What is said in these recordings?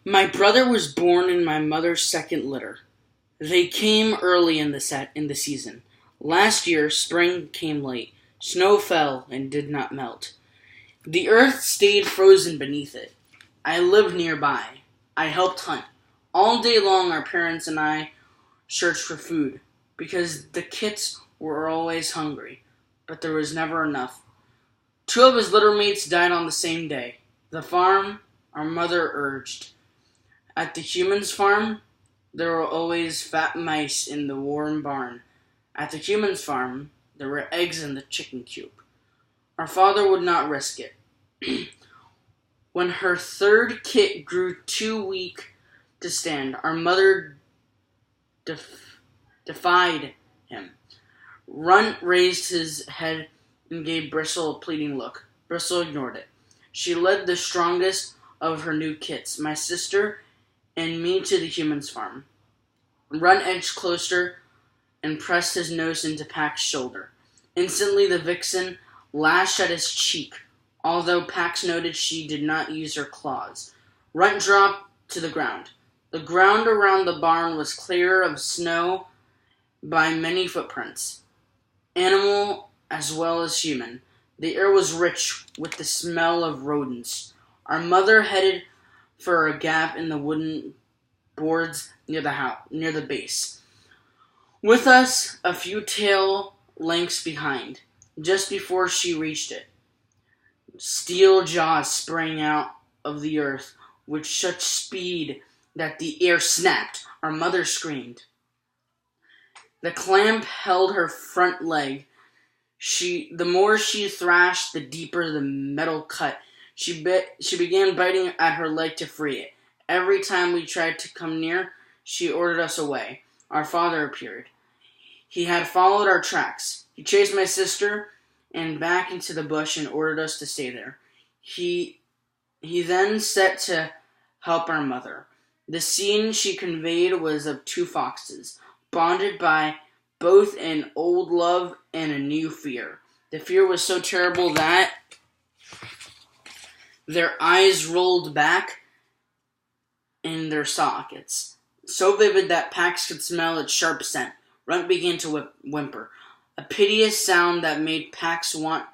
My brother was born in my mother's second litter. They came early in the season. Last year, spring came late. Snow fell and did not melt. The earth stayed frozen beneath it. I lived nearby. I helped hunt. All day long, our parents and I searched for food because the kits were always hungry, but there was never enough. Two of his litter mates died on the same day. The farm, our mother urged. At the humans' farm, there were always fat mice in the warm barn. At the humans' farm, there were eggs in the chicken coop. Our father would not risk it. When her third kit grew too weak to stand, our mother defied him. Runt raised his head and gave Bristle a pleading look. Bristle ignored it. She led the strongest of her new kits, my sister and me, to the humans' farm. Runt edged closer and pressed his nose into Pax's shoulder. Instantly the vixen lashed at his cheek, although Pax noted she did not use her claws. Runt dropped to the ground. The ground around the barn was clear of snow by many footprints, animal as well as human. The air was rich with the smell of rodents. Our mother headed for a gap in the wooden boards near the base. With us, a few tail lengths behind. Just before she reached it, steel jaws sprang out of the earth with such speed that the air snapped. Our mother screamed. The clamp held her front leg. The more she thrashed, the deeper the metal cut. She began biting at her leg to free it. Every time we tried to come near, she ordered us away. Our father appeared. He had followed our tracks. He chased my sister and back into the bush and ordered us to stay there. He then set to help our mother. The scene she conveyed was of two foxes, bonded by both an old love and a new fear. The fear was so terrible that their eyes rolled back in their sockets, so vivid that Pax could smell its sharp scent. Runt began to whimper, a piteous sound that made Pax want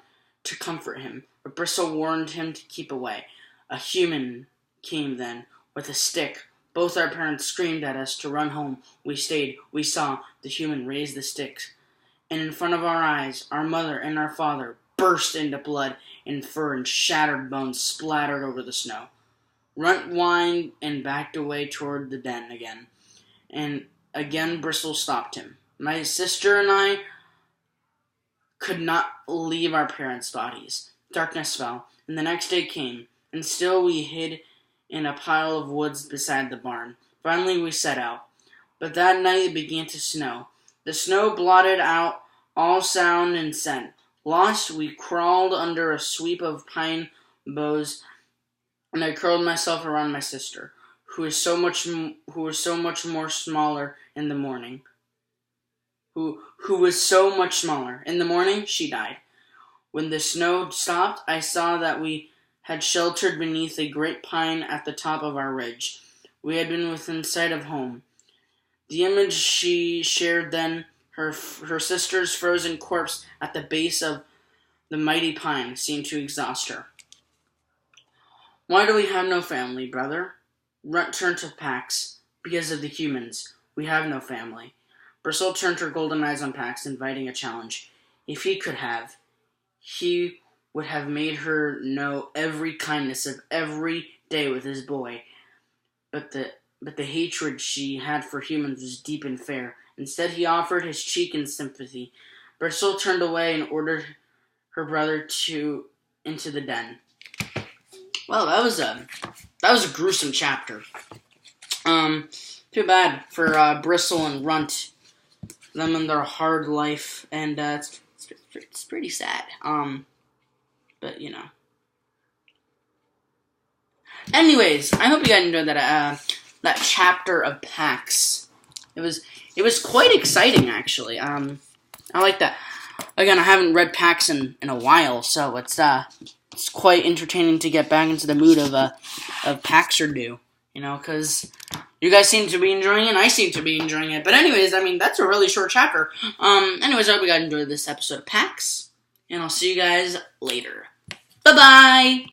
to comfort him, but Bristle warned him to keep away. A human came then, with a stick. Both our parents screamed at us to run home. We stayed. We saw the human raise the sticks, and in front of our eyes, our mother and our father burst into blood and fur, and shattered bones splattered over the snow. Runt whined and backed away toward the den again, and again Bristle stopped him. My sister and I could not leave our parents' bodies. Darkness fell, and the next day came, and still we hid in a pile of woods beside the barn. Finally we set out, but that night it began to snow. The snow blotted out all sound and scent. Lost, we crawled under a sweep of pine boughs, and I curled myself around my sister, who was so much more smaller in the morning. Who was so much smaller. In the morning, she died. When the snow stopped, I saw that we had sheltered beneath a great pine at the top of our ridge. We had been within sight of home. The image she shared then, her sister's frozen corpse at the base of the mighty pine, seemed to exhaust her. Why do we have no family, brother? Runt turned to Pax. Because of the humans. We have no family. Bristle turned her golden eyes on Pax, inviting a challenge. If he could have, he would have made her know every kindness of every day with his boy. But the hatred she had for humans was deep and fair. Instead, he offered his cheek in sympathy. Bristle turned away and ordered her brother into the den. Well, that was a gruesome chapter. Too bad for Bristle and Runt, them and their hard life, and it's pretty sad. But you know. Anyways, I hope you guys enjoyed that chapter of Pax. It was quite exciting, actually. I like that. Again, I haven't read Pax in a while, so it's quite entertaining to get back into the mood of Paxerdu. because you guys seem to be enjoying it, and I seem to be enjoying it. But anyways, I mean, that's a really short chapter. Anyways, I hope you guys enjoyed this episode of PAX, and I'll see you guys later. Bye-bye!